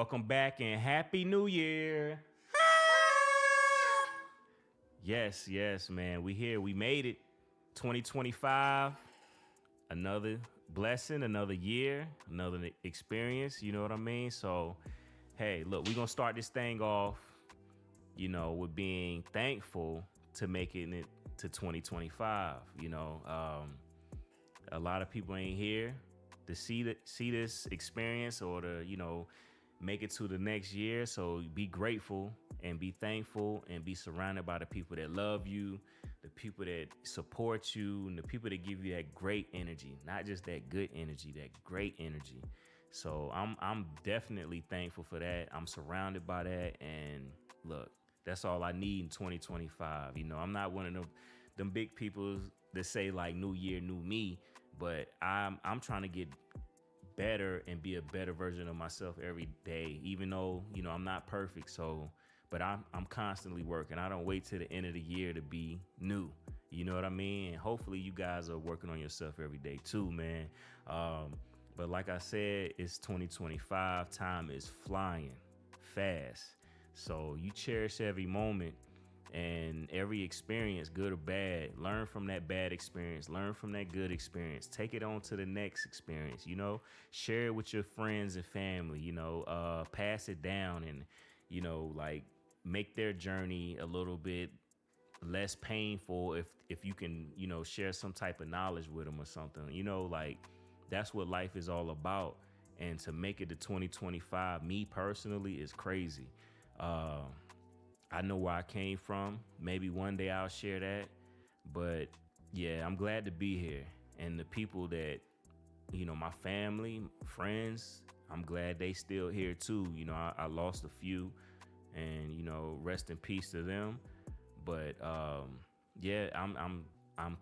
Welcome back and Happy New Year. Yes, man. We here. We made it. 2025. Another blessing, another year, another experience. You know what I mean? So, hey, look, we're going to start this thing off, with being thankful to making it to 2025. A lot of people ain't here to see this experience or to, make it to the next year. So be grateful and be thankful and be surrounded by the people that love you, the people that support you, and the people that give you that great energy, not just that good energy, that great energy. So I'm definitely thankful for that. I'm surrounded by that, and look, that's all I need in 2025. I'm not one of them big people that say like new year, new me, but I'm trying to get better and be a better version of myself every day, even though, I'm not perfect. So, but I'm constantly working. I don't wait till the end of the year to be new. You know what I mean? And hopefully you guys are working on yourself every day too, man. But like I said, it's 2025. Time is flying fast. So you cherish every moment and every experience, good or bad. Learn from that bad experience. Learn from that good experience. Take it on to the next experience. Share it with your friends and family. Pass it down and like make their journey a little bit less painful if you can share some type of knowledge with them or something. Like that's what life is all about. And to make it to 2025, me personally, is crazy. I know where I came from. Maybe one day I'll share that. But yeah, I'm glad to be here. And the people that, my family, friends, I'm glad they still here too. I lost a few and, rest in peace to them. But yeah, I'm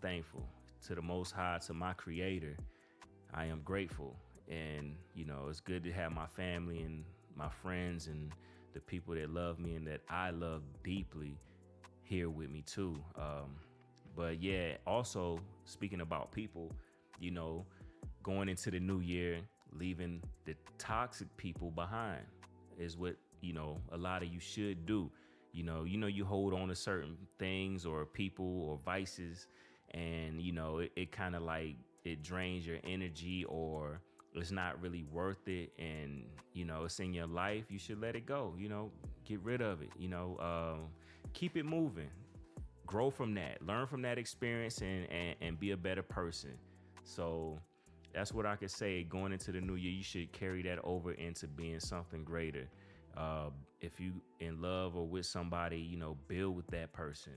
thankful to the Most High, to my Creator. I am grateful. And, it's good to have my family and my friends and the people that love me and that I love deeply here with me too. But yeah, also speaking about people, going into the new year, leaving the toxic people behind is what, a lot of you should do. You hold on to certain things or people or vices and, it kind of like it drains your energy or it's not really worth it and it's in your life. You should let it go. Get rid of it. Keep it moving, grow from that, learn from that experience and be a better person. So that's what I could say. Going into the new year, you should carry that over into being something greater. If you in love or with somebody, build with that person.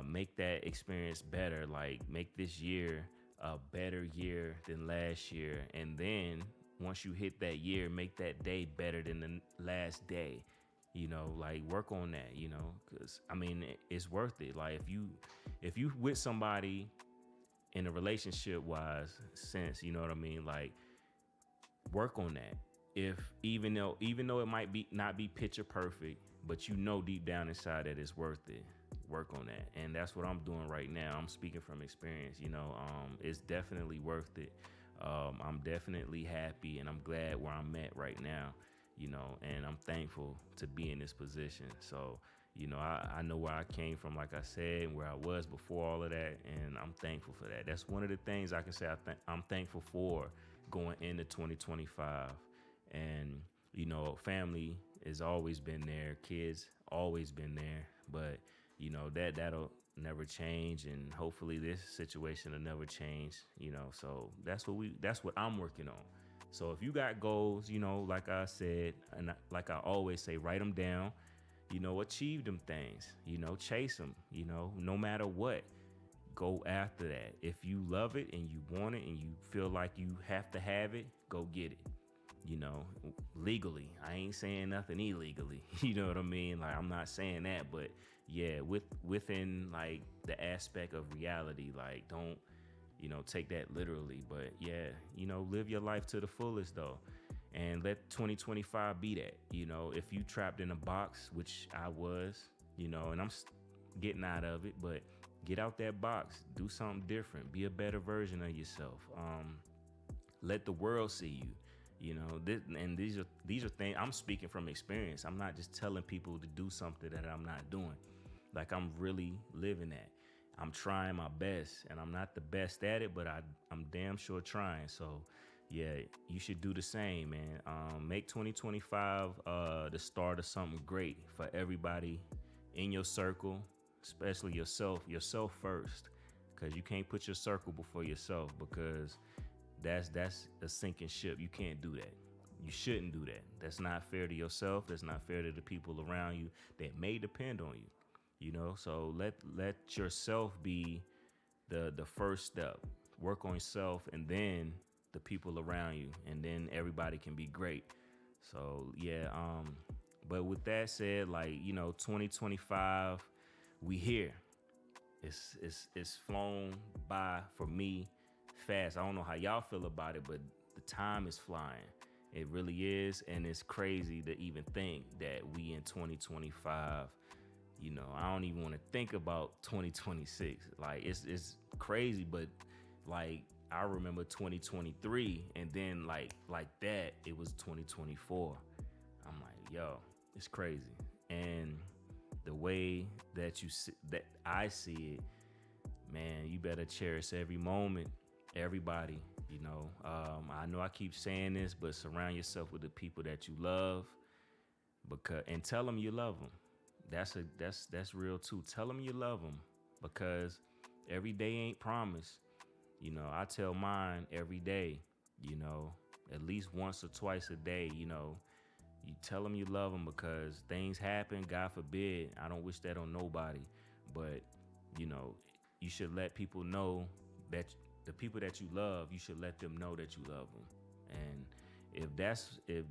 Make that experience better. Like make this year a better year than last year. And then once you hit that year, make that day better than the last day. Like work on that, because it's worth it. Like if you with somebody in a relationship wise sense, you know what I mean? Like work on that. If even though it might be not be picture perfect, but deep down inside that it's worth it. Work on that. And that's what I'm doing right now. I'm speaking from experience. It's definitely worth it. I'm definitely happy and I'm glad where I'm at right now, and I'm thankful to be in this position. So, I know where I came from, like I said, and where I was before all of that. And I'm thankful for that. That's one of the things I can say I'm thankful for going into 2025. And, family has always been there. Kids always been there. But that'll never change, and hopefully this situation will never change. So that's what I'm working on. So if you got goals, like I said, and like I always say, write them down. Achieve them things. Chase them. No matter what, go after that. If you love it and you want it and you feel like you have to have it, go get it. Legally. I ain't saying nothing illegally. You know what I mean? Like I'm not saying that, but yeah, within like the aspect of reality, like don't, take that literally, but yeah, live your life to the fullest though. And let 2025 be that. If you trapped in a box, which I was, and I'm getting out of it, but get out that box, do something different, be a better version of yourself. Let the world see you. And these are things I'm speaking from experience. I'm not just telling people to do something that I'm not doing. Like, I'm really living that. I'm trying my best, and I'm not the best at it, but I'm damn sure trying. So yeah, you should do the same, man. Make 2025 the start of something great for everybody in your circle, especially yourself first, because you can't put your circle before yourself, because that's a sinking ship. You can't do that. You shouldn't do that. That's not fair to yourself. That's not fair to the people around you that may depend on you. So let yourself be the first step. Work on yourself, and then the people around you, and then everybody can be great. So yeah, but with that said, 2025, we here. It's flown by for me fast. I don't know how y'all feel about it, but the time is flying. It really is, and it's crazy to even think that we in 2025. I don't even want to think about 2026. Like, it's crazy, but like, I remember 2023, and then like that, it was 2024. I'm like, yo, it's crazy. And the way that that I see it, man, you better cherish every moment, everybody. I know I keep saying this, but surround yourself with the people that you love, and tell them you love them. That's real too. Tell them you love them, because every day ain't promised. I tell mine every day, at least once or twice a day, you tell them you love them, because things happen. God forbid. I don't wish that on nobody, but you should let people know that the people that you love, you should let them know that you love them. And if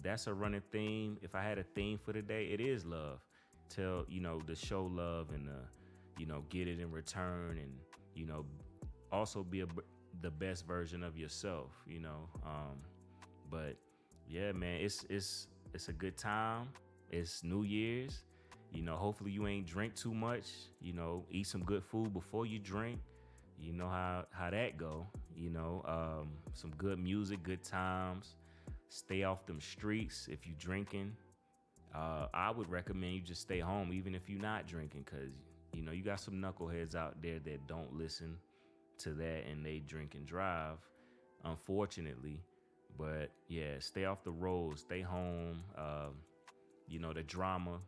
that's a running theme, if I had a theme for the day, it is love. Tell, to show love, and get it in return, and also be the best version of yourself. But yeah, man, it's a good time. It's New Year's. Hopefully you ain't drink too much. Eat some good food before you drink. You know how that go. Some good music, good times. Stay off them streets if you drinking. I would recommend you just stay home, even if you're not drinking, because you got some knuckleheads out there that don't listen to that, and they drink and drive, unfortunately. But yeah, stay off the road, stay home. The drama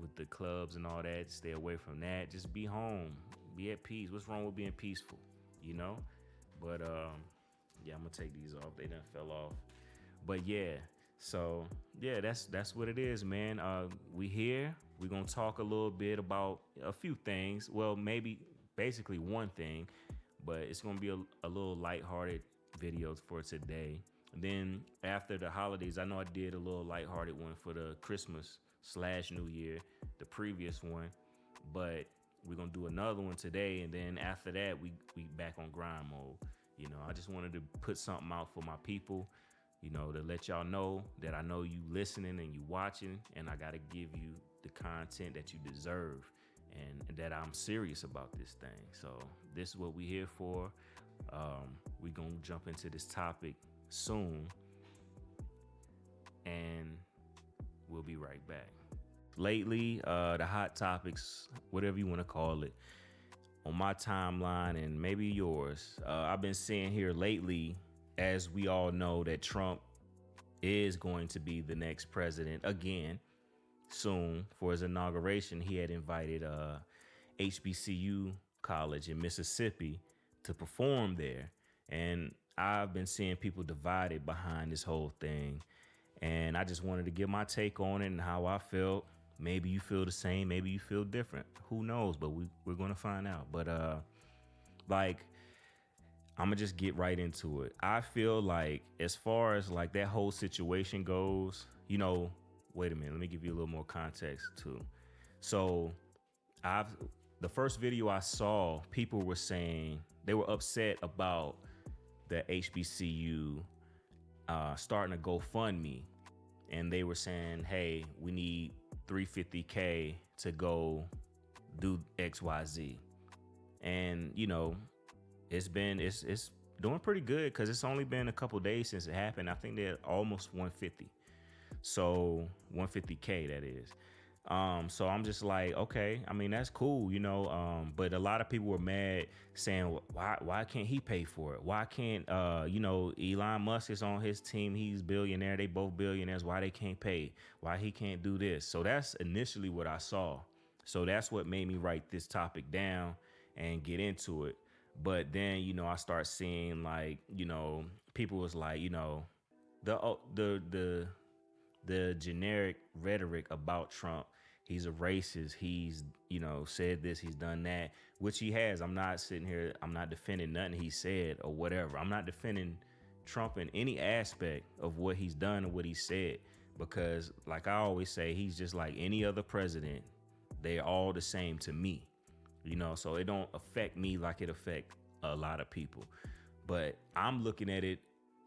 with the clubs and all that, stay away from that. Just be home, be at peace. What's wrong with being peaceful? But yeah, I'm gonna take these off. They done fell off. But yeah, so yeah, that's what it is, man. We here. We're gonna talk a little bit about a few things. Well, maybe basically one thing, but it's gonna be a little lighthearted video for today. And then after the holidays, I know I did a little lighthearted one for the Christmas/New Year, the previous one, but we're gonna do another one today, and then after that, we back on grind mode. I just wanted to put something out for my people, to let y'all know that I know you listening and you watching, and I gotta give you the content that you deserve, and that I'm serious about this thing. So this is what we here for. We gonna jump into this topic soon, and we'll be right back. Lately, the hot topics, whatever you want to call it, on my timeline and maybe yours, I've been seeing here lately, as we all know, that Trump is going to be the next president again soon. For his inauguration, he had invited HBCU College in Mississippi to perform there. And I've been seeing people divided behind this whole thing. And I just wanted to give my take on it and how I felt. Maybe you feel the same. Maybe you feel different. Who knows? But we're going to find out. But I'm going to just get right into it. I feel like, as far as like that whole situation goes, wait a minute. Let me give you a little more context too. So the first video I saw, people were saying they were upset about the HBCU starting to GoFundMe. And they were saying, hey, we need $350K to go do XYZ. And, it's doing pretty good because it's only been a couple days since it happened. I think they're almost 150. So 150K that is. So I'm just like, okay, I mean that's cool, you know. But a lot of people were mad, saying, why can't he pay for it? Why can't you know, Elon Musk is on his team, he's billionaire, they both billionaires. Why they can't pay? Why he can't do this? So that's initially what I saw. So that's what made me write this topic down and get into it. But then, you know, I start seeing like, you know, people was like, you know, the generic rhetoric about Trump. He's a racist. He's, you know, said this, he's done that, which he has. I'm not sitting here, I'm not defending nothing he said or whatever. I'm not defending Trump in any aspect of what he's done or what he said, because like I always say, he's just like any other president. They're all the same to me, you know, so it don't affect me like it affect a lot of people. But I'm looking at it,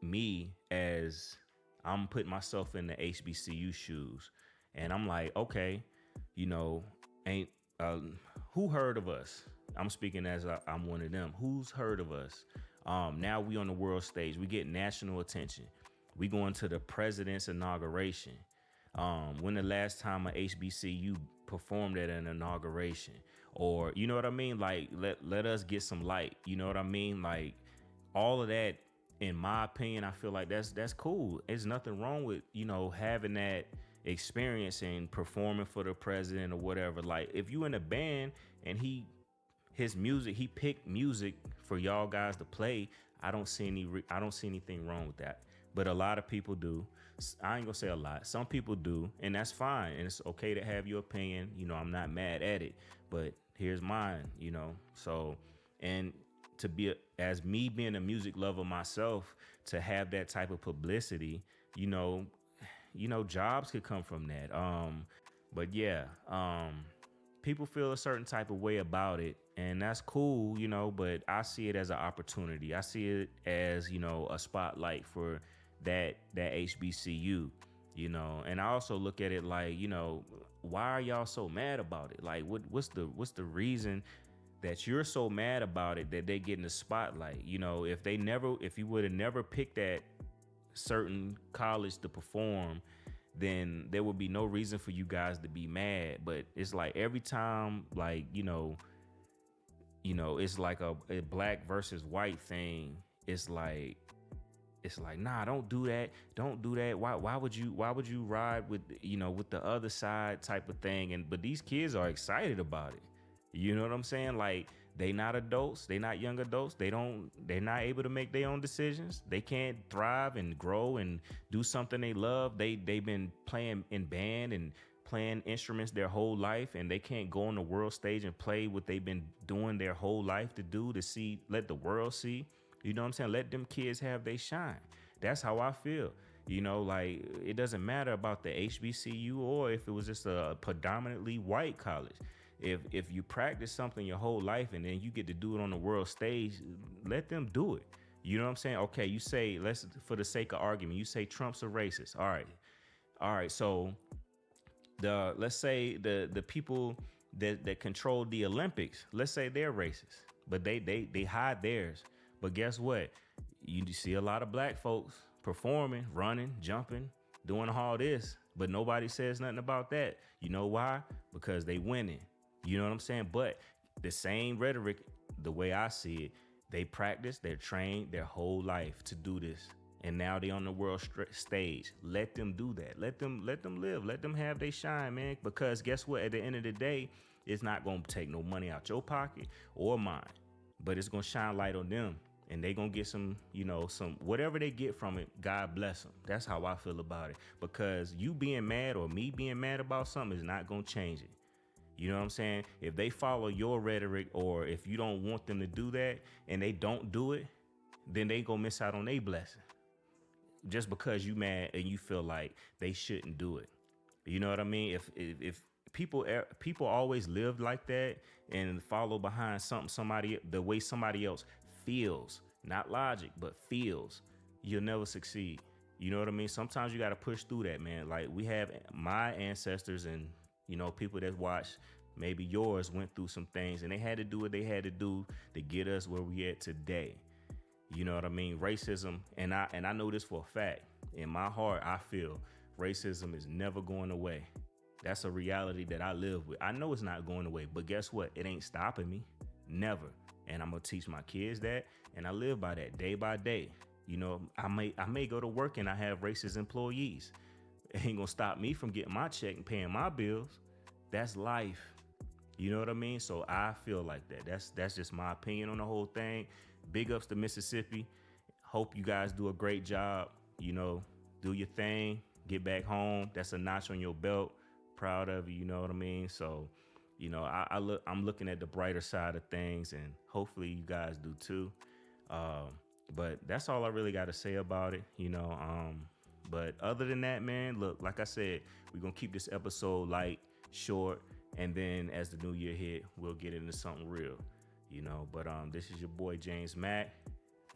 me, as I'm putting myself in the HBCU shoes, and I'm like, okay, you know, ain't who heard of us? I'm speaking as I'm one of them. Who's heard of us? Now we on the world stage. We get national attention. We going to the president's inauguration. When the last time a HBCU performed at an inauguration, or you know what I mean? Like let us get some light. You know what I mean? Like all of that, in my opinion, I feel like that's cool. There's nothing wrong with, you know, having that experience and performing for the president or whatever. Like if you in a band and his music, he picked music for y'all guys to play, I don't see anything wrong with that. But a lot of people do. I ain't gonna say a lot. Some people do, and that's fine. And it's okay to have your opinion. You know, I'm not mad at it. But here's mine, you know. So, and to be as me being a music lover myself, to have that type of publicity, jobs could come from that. But yeah, people feel a certain type of way about it, and that's cool, you know, but I see it as an opportunity. I see it as, you know, a spotlight for that HBCU, you know. And I also look at it like, you know, why are y'all so mad about it? Like what's the reason that you're so mad about it, that they get in the spotlight? You know, if you would have never picked that certain college to perform, then there would be no reason for you guys to be mad. But it's like every time, like, you know, it's like a black versus white thing. It's like, nah, don't do that. Don't do that. Why would you ride with, you know, with the other side type of thing? But these kids are excited about it. You know what I'm saying? Like, they not adults, they not young adults. They're not able to make their own decisions. They can't thrive and grow and do something they love. They've been playing in band and playing instruments their whole life, and they can't go on the world stage and play what they've been doing their whole life let the world see. You know what I'm saying? Let them kids have they shine. That's how I feel. You know, like, it doesn't matter about the HBCU or if it was just a predominantly white college. If you practice something your whole life and then you get to do it on the world stage, let them do it. You know what I'm saying? Okay, you say, for the sake of argument, you say Trump's a racist. All right. So let's say the people that control the Olympics, let's say they're racist, but they hide theirs. But guess what? You see a lot of black folks performing, running, jumping, doing all this, but nobody says nothing about that. You know why? Because they winning. You know what I'm saying? But the same rhetoric, the way I see it, they practice, they're trained their whole life to do this. And now they on the world stage. Let them do that. Let them live. Let them have their shine, man. Because guess what? At the end of the day, it's not going to take no money out your pocket or mine. But it's going to shine light on them. And they going to get some whatever they get from it, God bless them. That's how I feel about it. Because you being mad or me being mad about something is not going to change it. You know what I'm saying? If they follow your rhetoric, or if you don't want them to do that and they don't do it, then they gonna miss out on their blessing. Just because you mad and you feel like they shouldn't do it. You know what I mean? If people always live like that and follow behind the way somebody else feels, not logic, but feels, you'll never succeed. You know what I mean? Sometimes you got to push through that, man. Like, we have my ancestors and, you know, people that watch, maybe yours, went through some things and they had to do what they had to do to get us where we at today. You know what I mean? Racism, and I know this for a fact. In my heart, I feel racism is never going away. That's a reality that I live with. I know it's not going away, but guess what? It ain't stopping me. Never. And I'm gonna teach my kids that, and I live by that day by day. You know, I may go to work and I have racist employees. It ain't gonna stop me from getting my check and paying my bills. That's life. You know what I mean? So I feel like that. That's just my opinion on the whole thing. Big ups to Mississippi. Hope you guys do a great job. You know, do your thing. Get back home. That's a notch on your belt. Proud of you. You know what I mean? So, I'm looking at the brighter side of things, and hopefully you guys do too. But that's all I really got to say about it. But other than that, man, look, like I said, we're gonna keep this episode light, short, and then as the new year hit, we'll get into something real. But this is your boy James Mack.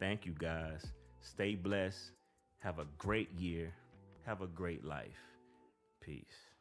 Thank you guys. Stay blessed. Have a great year. Have a great life. Peace.